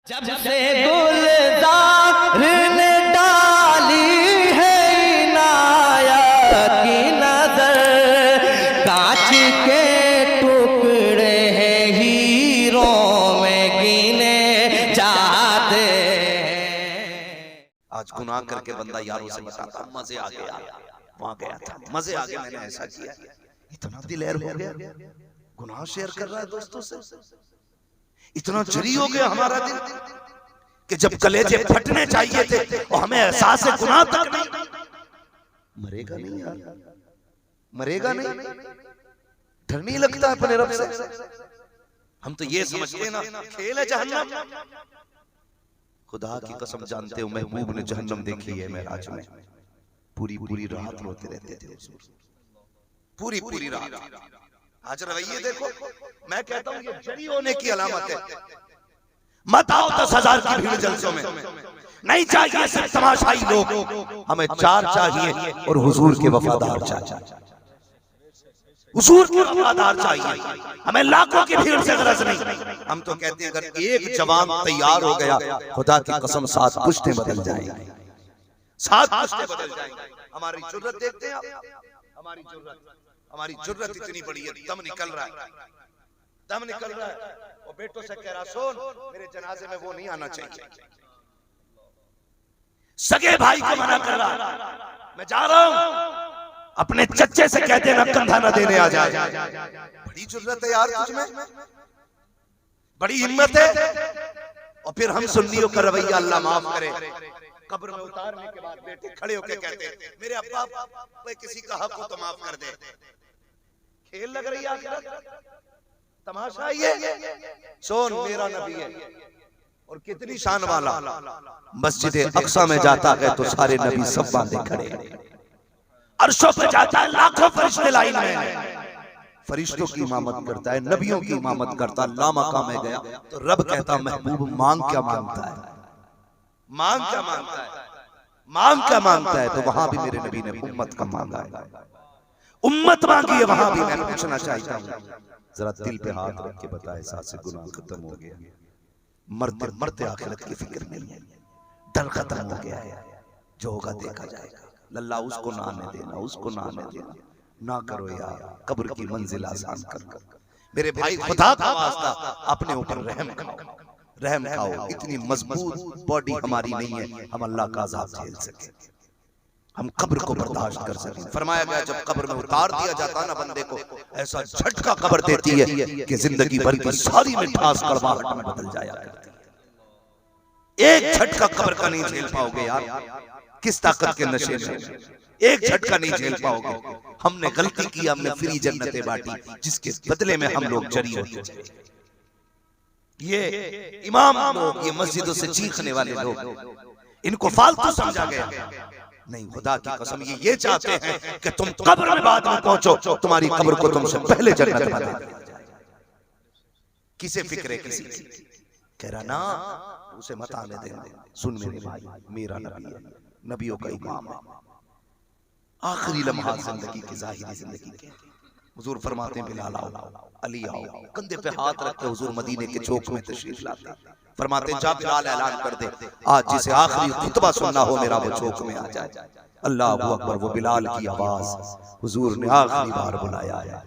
जब से गुलजार ने डाली है इनायत की नजर, कांच के टुकड़े हैं हीरों में गिने जाते हैं। आज गुनाह करके बंदा यारों से बताता मजे आ गया, वहां गया था, मजे आ गए, मैंने ऐसा किया, इतना दिलेर हो गया, गुनाह शेयर कर रहा है दोस्तों से, इतना जरी हो गया हमारा दिल कि जब कलेजे फटने चाहिए थे और हमें एहसास है गुनाह तक नहीं। मरेगा नहीं यार, मरेगा नहीं, डर नहीं लगता है अपने रब से। हम तो ये समझते ना खेल है जहन्नम। खुदा की कसम जानते हो महबूब ने जहन्नम देखी है मेराज में, पूरी पूरी रात रोते रहते थे, पूरी पूरी रात। आज रवैये देखो, मैं कहता हूं ये जरी होने की अलामत है। मत आओ 10,000 की भीड़ जलसों में, नहीं चाहिए सिर्फ तमाशाई लोग, हमें चार चाहिए और हुजूर के वफादार चाहिए, हुजूर के वफादार चाहिए, हमें लाखों की भीड़ से गरज नहीं। हम तो कहते हैं अगर एक जवान तैयार हो गया, खुदा की कसम 7 पुश्तें बदल जाएंगी, 7 पुश्तें बदल जाएंगी। हमारी जुर्रत देखते हैं आप, हमारी जुर्रत इतनी बड़ी है, दम निकल रहा है, दम निकल रहा है, और बेटों से कह रहा सुन मेरे जनाजे में वो नहीं आना चाहिए, सगे भाई को मना कर रहा, मैं जा रहा हूं, अपने चच्चे से कहते हैं कंधा न देने आ जाए। बड़ी जुर्रत है यार तुझ में, बड़ी हिम्मत है। और फिर हम सुन्नियों का रवैया अल्लाह माफ करे, कब्र में उतारने के बाद बेटे खड़े होकर कहते हैं मेरे अब्बा कोई किसी का हक हो तो माफ कर दे। खेल लग रही है आखिरत, तमाशा ये। सोन मेरा नबी है और कितनी शान वाला, मस्जिद अक्सा में जाता है तो सारे नबी सब बांधे खड़े हैं, अर्शों पे जाता है लाखों फरिश्ते लाइन में, फरिश्तों की इमामत करता है, नबियों की इमामत करता है। लामका में गया तो रब कहता महबूब मांग क्या मांगता है, मांग क्या मांगता है, मांग क्या मांगता है। तो वहां भी मेरे नबी ने उम्मत का मांगा है, उम्मत मांगी है। वहां भी मैं पूछना चाहता हूं, जरा दिल पे हाथ रख के बताए साथ से गुनाह खत्म हो गया, मरते मरते आखिरत की फिक्र नहीं है, डर खत्म हो गया है, जो होगा देखा जाएगा। लल्ला उसको ना आने देना, उसको ना आने देना, ना करो यार, कब्र की मंजिल आसान कर। मेरे भाई खुदा का वास्ता अपने ऊपर रहम खाओ, रहम खाओ। इतनी मजबूत बॉडी हमारी नहीं है हम अल्लाह का अज़ाब झेल सके, हम कब्र को बर्दाश्त कर सके। फरमाया गया जब कब्र में उतार दिया जाता ना बंदे को, ऐसा झटका कब्र देती है कि जिंदगी भर की सारी मिठास कड़वाहट में बदल जाया करती है। एक झटका कब्र का नहीं झेल पाओगे यार, किस ताकत के नशे में, एक झटका नहीं झेल पाओगे। हमने गलती की, हमने फ्री जन्नतें बांटी, जिसके बदले में हम लोग जरी होते चले। ये इमाम लोग, ये मस्जिदों से चीखने वाले लोग, इनको फालतू समझा गया नहीं। खुदा की कसम ये चाहते हैं कि तुम कब्र में बाद में पहुंचो, तुम्हारी कब्र को तुमसे पहले जन्नत बना दिया जाए। किसे फिक्र है किसी की, कह रहा ना उसे मत आने देना। सुन मेरे भाई, मेरा नबी है, नबियों का इमाम है, आखिरी लम्हा जिंदगी की, जाहिरी जिंदगी के। हुजूर फरमाते हैं बिलाल आओ, अली आओ, कंधे पे हाथ रख के हुजूर मदीने के चौक में तशरीफ लाते, फरमाते हैं जा बिलाल ऐलान कर दे आज जिसे आखिरी खुतबा सुनना हो मेरा वो चौक में आ जाए। अल्लाह अकबर, वो बिलाल की आवाज हुजूर ने आखिरी बार बुलाया है,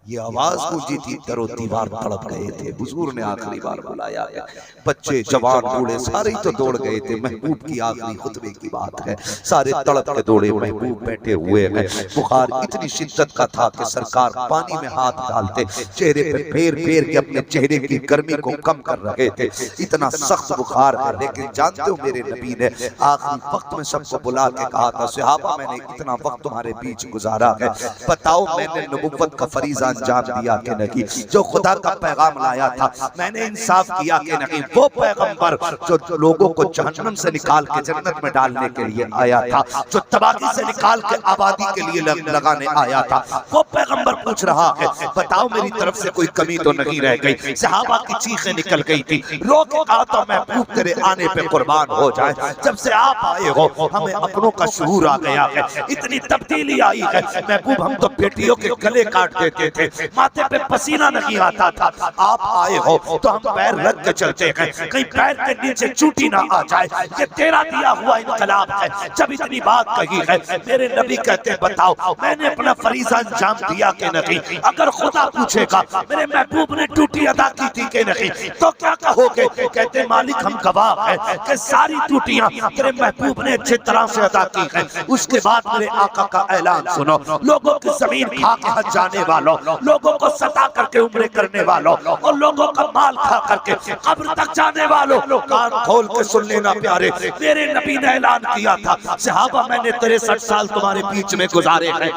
ये आवाज गूंजी थी, दरो दीवार तड़प गए थे, हुजूर ने आखिरी बार बुलाया है। बच्चे जवान बूढ़े सारे ही तो दौड़ गए थे, महबूब की आखिरी खुतबे की बात है, सारे तड़प के दौड़े, महबूब बैठे हुए हैं। बुखार इतनी शिद्दत का था कि सरकार पानी में हाथ डालते, चेहरे पे फेर फेर के अपने चेहरे की गर्मी को कम कर रहे थे, इतना सख्त बुखार है। लेकिन जानते हो मेरे नबी ने आखिरी वक्त में सबको बुला के कहा था, सहाबा मैंने इतना वक्त तुम्हारे बीच गुजारा है, बताओ मैंने नबुव्वत का फरीज़ा अंजाम दिया कि नहीं, जो खुदा का पैगाम लाया था मैंने इंसाफ किया कि नहीं, वो पैगंबर जो लोगों को जहन्नम से निकाल के जन्नत में डालने के लिए आया था, जो तबाही से निकाल के आबादी के लिए लगाने आया था, वो पैगंबर पूछ रहा है बताओ मेरी तरफ से कोई कमी तो नहीं रह गई। सहाबा की चीखें निकल गई थी, रो के कहा तो महबूब तेरे आने पे कुर्बान हो जाए। जब से आप आए हो हमें अपनों का शऊर आ गया है, इतनी तब्दीली आई है महबूब, हम तो बेटियों के गले काट देते थे, थे, माथे पे पसीना नहीं आता था। आप आए हो तो हम पैर रख के चलते हैं, कहीं पैर के नीचे चूटी ना आ जाए। ये तेरा दिया हुआ इनकलाब है। जब इतनी बात कही है, मेरे नबी कहते हैं बताओ मैंने अपना फरीजा अंजाम दिया कि नहीं? अगर खुदा पूछेगा मेरे महबूब ने ड्यूटी अदा की थी कि नहीं, तो क्या कहोगे? कहते मालिक हम गवाह हैं कि सारी ड्यूटियां तेरे महबूब ने अच्छी तरह से अदा की है। उसके बाद मेरे आका का ऐलान सुनो, लोगों की जमीन खा के हज जाने वालों, लोगों को सता करके उम्रे करने वालों और लोगों का माल खा करके कब्र तक जाने वालों, कान खोल के सुन लेना प्यारे। मेरे नबी ने ऐलान किया था, सहाबा मैंने 63 साल तुम्हारे बीच में गुजारे हैं।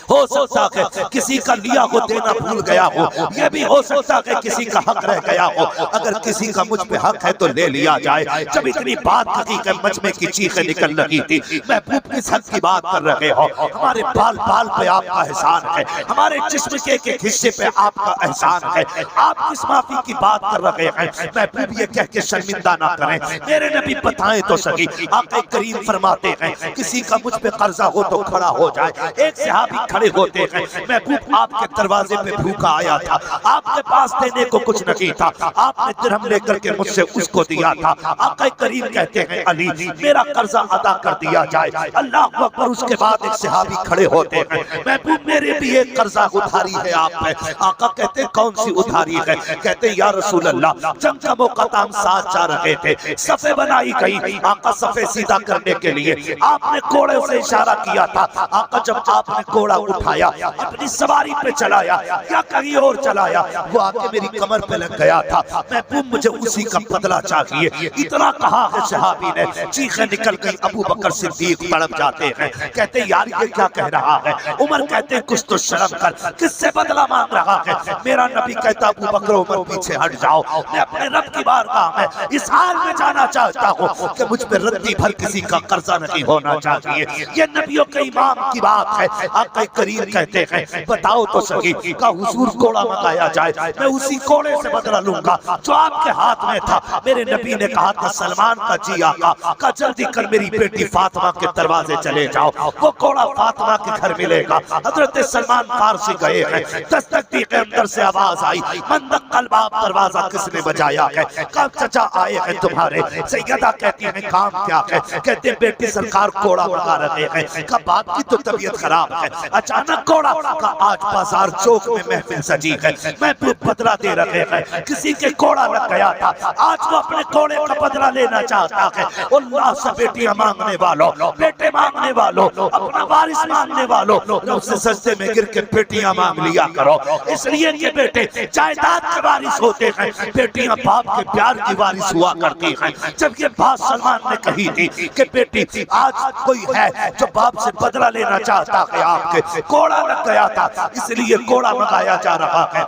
हो सकता है किसी का लिया हो देना भूल गया हो, यह भी हो सकता है किसी का हक रह गया हो। अगर किसी का मुझ पे हक है तो ले लिया जाए। जब इतनी बात कही कि मजमे की चीखें निकल रही थी, महबूब किस हक की बात कर रहे हो? हमारे बाल बाल पे आपका एहसान है, हमारे जिस्म के एक हिस्से पे आपका एहसान है, आप किस माफी की बात कर रहे हैं? महबूब ये कह के शर्मिंदा ना करें, मेरे नबी बताएं तो सही। आका करीम फरमाते हैं किसी का मुझ पे कर्जा हो तो खड़ा हो जाए। एक सहाबी खड़े होते हैं, महबूब आपके दरवाजे पे भूखा आया था, आपके पास देने को कुछ नहीं था, आपने दिरहम लेकर के मुझसे उसको दिया था। आका करीम कहते हैं अली मेरा कर्जा अदा कर दिया जाए। अल्लाह अकबर। उसके बाद एक सहाबी खड़े होते हैं, महबूब मेरे भी एक कर्जा उधारी है आप पे। आका कहते हैं कौन सी उधारी है? कहते हैं या रसूल अल्लाह जंग का मौका था, हम साथ जा रहे थे, सफे बनाई गई। आका सफे सीधा करने के लिए आपने कोड़े से इशारा किया था। आका जब आपने कोड़ा उठाया, अपनी सवारी पे चलाया या कहीं और चलाया, वो आके मेरी कमर पे लग गया था। महबूब मुझे उसी का बदला चाहिए। इतना कहा है सहाबी ने, चीखें निकल गई। अबू बकर सिद्दीक तड़प जाते हैं, कहते यार ये क्या कह रहा है? उमर कहते कुछ तो शर्म कर, किससे बदला मांग रहा है? मेरा नबी कहता अबू बकर उमर पीछे हट जाओ, मैं अपने रब की बारगाह में इस हाल में जाना चाहता हूँ कि मुझ पे रत्ती भर किसी का कर्जा नहीं होना चाहिए। ये नबियों के इमाम की बात है। आका करीम कहते हैं बताओ तो सही, का हुजूर कोड़ा मंगाया जाए, मैं उसी कोड़े से बदला लूंगा जो आपके हाथ में था। मेरे नबी ने कहा था सलमान का जी आका का जल्दी कर मेरी बेटी फातिमा के दरवाजे चले जाओ, वो कोड़ा फातिमा के घर मिलेगा। हजरत सलमान फारसी गए हैं, दस्तक दी के अंदर से आवाज आई, मंदक कलबाब दरवाजा किसने बजाया है? कब चचा आए हैं तुम्हारे? सैयदा कहती है काम क्या है? कहते बेटी सरकार कोड़ा मंगा रहे हैं। का बाप की तो तबीयत खराब है। अचानक कोड़ा का आज बाजार चौक में महफिल सजी है, महबूब बदला दे रहे हैं। किसी के कोड़ा लग गया था, आज वो अपने कोड़े का बदला लेना चाहता है। अल्लाह से बेटियां मांगने वालों, बेटे मांगने वालों, अपना वारिस मांगने वालों, उससे सस्ते में गिर के बेटियां मांग लिया करो। इसलिए कि बेटे जायदाद के वारिस होते हैं, बेटियां बाप के प्यार की वारिस हुआ करती हैं। जब ये बात सलमान ने कही थी कि बेटी आज कोई है जो बाप से बदला लेना चाहता है, आपके कोड़ा लग गया था इसलिए कोड़ा मंगाया जा रहा है,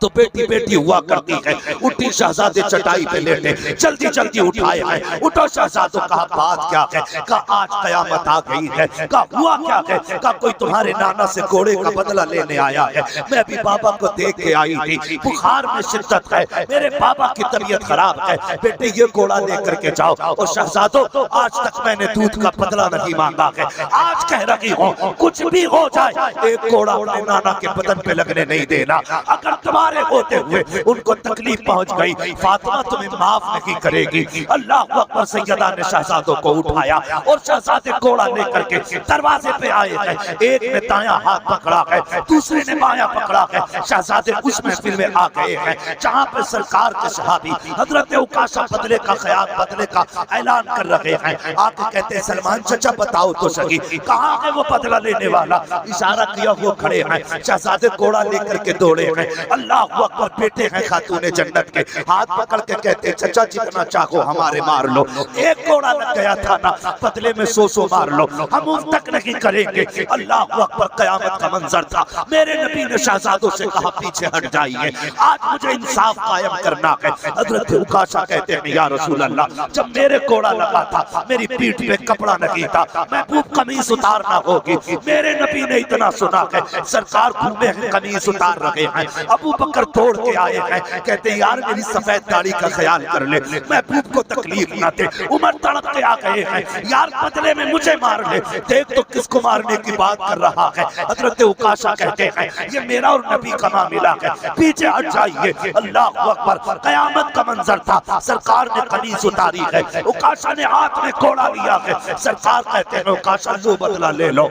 तो बेटी बेटी हुआ करती है। उठी शहजादे चटाई पे लेटे, जल्दी जल्दी उठाए हैं। उठो शहजादो, कहा बात क्या है? कहा आज कयामत आ गई है। कहा हुआ क्या है? कहा कोई तुम्हारे नाना से घोड़े का बदला लेने आया है। मैं भी बाबा को देख के आई थी, बुखार में शिद्दत है, मेरे बाबा की तबीयत खराब है, बेटे ये घोड़ा लेकर के जाओ। और शहजादो आज तक मैंने दूध का बदला नहीं मांगा है, आज कह रही हूँ कुछ भी हो जाए एक घोड़ा अपने नाना के बदन पे लगने नहीं देना। अगर तुम्हारे होते हुए उनको तकलीफ पहुंच गई, फातिमा तुम्हें माफ नहीं करेगी। अल्लाह अकबर। सैयदा ने शहजादों को उठाया और शहजादे घोड़ा लेकर के दरवाजे पे आए हैं। एक ने दायां हाथ पकड़ा है, दूसरे ने बायां पकड़ा है। शहजादे उस महफिल में आ गए हैं जहां पे सरकार के सहाबी हजरत उकाशा बदले का ख्याल बदले का ऐलान कर रहे हैं। आके कहते हैं सलमान चचा बताओ तो सही, कहाँ है वो बदला लेने वाला? इशारा किया, वो खड़े हैं। शहजादे घोड़ा लेकर के दौड़े हैं। अल्लाह अकबर। बेटे हैं खातूने जन्नत के, हाथ पकड़ के कहते चचा जितना चाहो हमारे मार लो, एक घोड़ा लग गया था ना, बदले में 100 मार लो, हम उस तक नहीं करेंगे। अल्लाह अकबर। कयामत का मंजर था। मेरे नबी ने शहजादों से कहा पीछे हट जाइए, आज मुझे इंसाफ कायम करना है। हजरत उकाशा कहते हैं या रसूल अल्लाह जब मेरे घोड़ा लगा था मेरी पीठ पे कपड़ा नहीं था, महबूब कमीज उतारना होगी। मेरे नबी ने इतना सुना है, सरकार घूमे हैं कमीज उतार रहे हैं। अबू बकर तोड़ के आए हैं, कहते यार मेरी सफेद दाढ़ी का ख्याल कर ले, महबूब को तकलीफ ना दे। उमर तड़प के आ गए हैं, यार बदले में मुझे मार ले, देख तो किसको मारने की बात कर रहा है। हजरत उकाशा कहते हैं ये मेरा और नबी का मामला है, पीछे हट जाइए। अल्लाह अकबर, कयामत का मंजर था, सरकार ने कनीज उतारी है, उकाशा ने हाथ में कोड़ा लिया है। सरकार कहते हैं उकाशा लो बदला ले लो,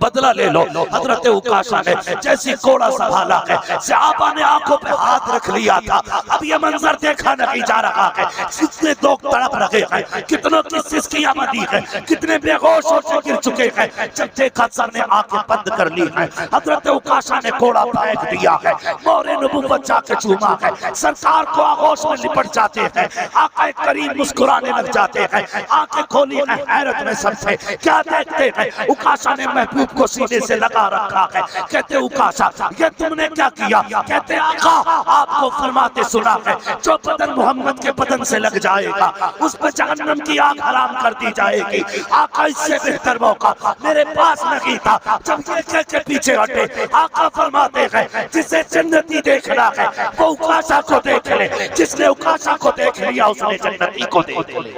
बदला ले लो। हजरत उकाशा ने जैसी कोड़ा संभाला है, सहाबा ने आंखों पे हाथ रख लिया था। अब ये मंजर देखा नहीं जा रहा है, कितने लोग तड़प रहे हैं, कितनों की सिसकियां बंधी है, कितने बेहोश होकर गिर चुके हैं। जब देखा सब ने आंखें बंद कर ली है, हजरत उकाशा ने कोड़ा फेंक दिया है, मोरे नबूवत जाके चूमा है। सरकार को आगोश में लिपट जाते हैं, आका करीम मुस्कुराने लग जाते हैं, आंखें खोली है हैरत में सबसे, क्या देखते हैं? उकाशा ने महबूब को सीने से लगा रखा है। कहते उकाशा ये तुमने क्या किया? कहते आका आपको फरमाते सुना है, जो बदन मोहम्मद के बदन से लग जाएगा उस पर जहन्नम की आग हराम कर दी जाएगी। आका इससे बेहतर मौका मेरे पास नहीं था। जब ये कह के पीछे हटे, आका फरमाते हैं जिसे जन्नती देखना है वो उकाशा को देख ले, जिसने उकाशा को देख लिया उसने जन्नती को देख ले।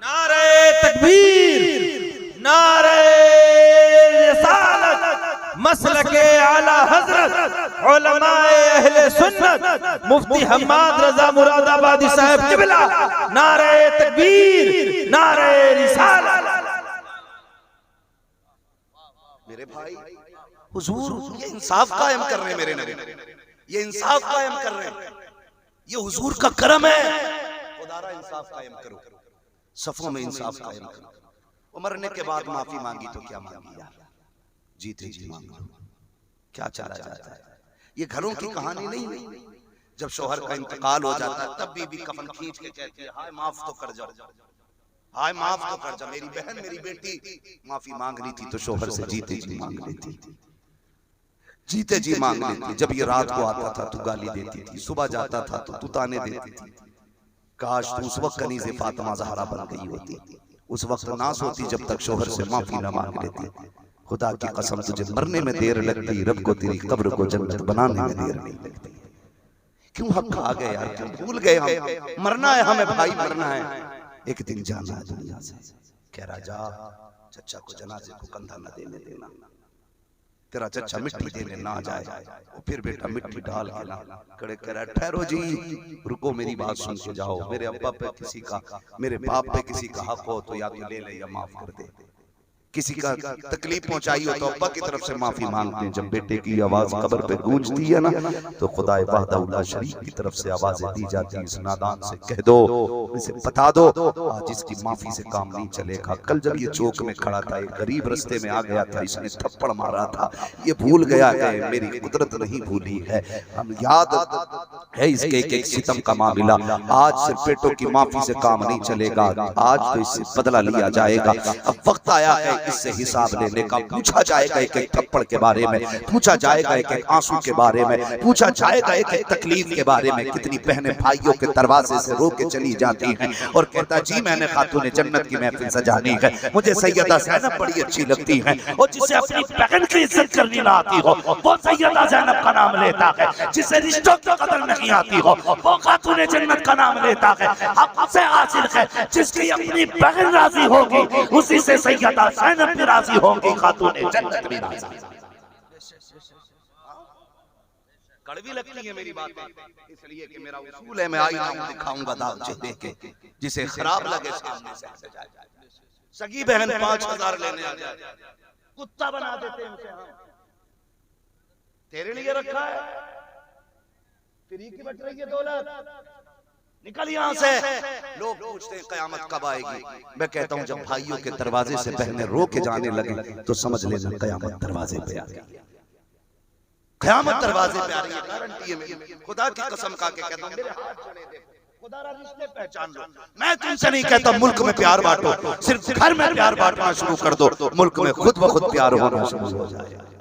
नारे तकबीर, नारे रिसालत, मसलके आला हजरत उलमाए अहले सुन्नत मुफ्ती हम्माद रजा मुरादाबादी साहब किबला। नारे तकबीर, नारे रिसालत। मेरे भाई हुजूर ये इंसाफ कायम कर रहे हैं, मेरे नबी ये इंसाफ कायम कर रहे हैं, ये हुजूर का करम है। खुदारा इंसाफ कायम करो, सफों में इंसाफ कायम करो। मरने के बाद माफी मांगी तो क्या मांगी यार, जीते जी मांग लो, क्या चला जाता है। ये घरों की कहानी नहीं, जब शौहर का इंतकाल हो जाता है तब बीवी कफन खींच के कहती है हाय माफ तो कर जाओ, हाय माफ तो कर जा। मेरी बहन मेरी बेटी माफी मांगनी थी तो शौहर से जीते जी मांग लेती थी, जीते जी मांग लेती। जब ये रात को आता था तो गाली देती थी, सुबह जाता था तो तू ताने देती थी। काश तू उस वक्त कनीज़े फातिमा ज़हरा बन गई होती, उस वक्त ना सोती जब तक शौहर से माफी न मांग लेती। खुदा की कसम तुझे मरने में देर लगती, रब को तेरी कब्र को जन्नत बनाने में देर नहीं लगती। क्यों हक खा गए यार, क्यों भूल गए हम? मरना है हमें भाई, मरना है, एक दिन जाना है दुनिया से। कह रहा जा चचा को जनाजे को कंधा न देने देना, तेरा चचा मिट्टी देने ना जाए, और फिर बेटा मिट्टी डाल के ना खड़े कह ठहरो जी रुको मेरी बात सुन के जाओ। मेरे अब्बा पे किसी का, मेरे बाप पे किसी का हक हो तो या तो ले ले या माफ कर दे। किसी का तकलीफ पहुंचाई हो तो अब्बा की तरफ से माफी मांगते हैं। जब बेटे की आवाज कब्र पे गूंजती है ना तो खुदा वहदहुल्ला शरीक की तरफ से आवाजें दी जाती है, इस नादान से कह दो, इसे बता दो आज इसकी माफी से काम नहीं चलेगा। कल जब ये चौक में खड़ा था, एक गरीब रास्ते में आ गया था, इसने थप्पड़ मारा था, ये भूल गया है, मेरी कुदरत नहीं भूली है, हम याद है इसके एक एक सितम का मामला। आज सिर्फ पेटों की माफी से काम नहीं चलेगा, आज तो इससे बदला लिया जाएगा। अब वक्त आया है इससे हिसाब लेने का। पूछा जाएगा एक एक थप्पड़ के बारे में, पूछा जाएगा एक एक आंसू के बारे में, पूछा जाएगा एक एक तकलीफ के बारे में। कितनी बहनें भाइयों के दरवाजे से रो के चली जाती हैं और कहता जी मैंने खातूने जन्नत की महफिल सजानी है, मुझे सैयदा ज़ैनब बड़ी अच्छी लगती है। और जिसे अपनी बहन की इज्जत करनी ना आती हो वो सैयदा ज़ैनब का नाम लेता है, जिसे रिश्तों की कदर नहीं आती हो वो खातूने जन्नत का नाम लेता है। अब उसे हासिल है जिसकी अपनी बहन राजी होगी, उसी से सैयदा ज़ैनब भी राजी होंगी, खातूने जन्नत भी राजी। कड़वी लगती है मेरी बातें, इसलिए कि मेरा उसूल है मैं आईना दिखाऊंगा दाव चेहरे के, जिसे खराब लगे सामने से हट जाए। सगी बहन 5000 लेने आ जाए, कुत्ता बना देते हैं उसे। हम तेरे लिए रखा है, फ्री की बट रही है दौलत, निकल यहाँ से। लोग पूछते हैं कयामत कब आएगी, मैं कहता हूँ जब भाइयों के दरवाजे से बहनें रो के जाने लगे तो समझ लेना कयामत दरवाजे पे आ गई, कयामत दरवाजे पे आ रही है, गारंटी है मेरी। खुदा की कसम खा के कहता हूँ मेरे हाथ चढ़े देखो, खुदा रा रिश्ते पहचान लो। मैं तुमसे नहीं कहता मुल्क में प्यार बांटो, सिर्फ घर में प्यार बांटना शुरू कर दो, मुल्क में खुद ब खुद प्यार होना शुरू हो जाए।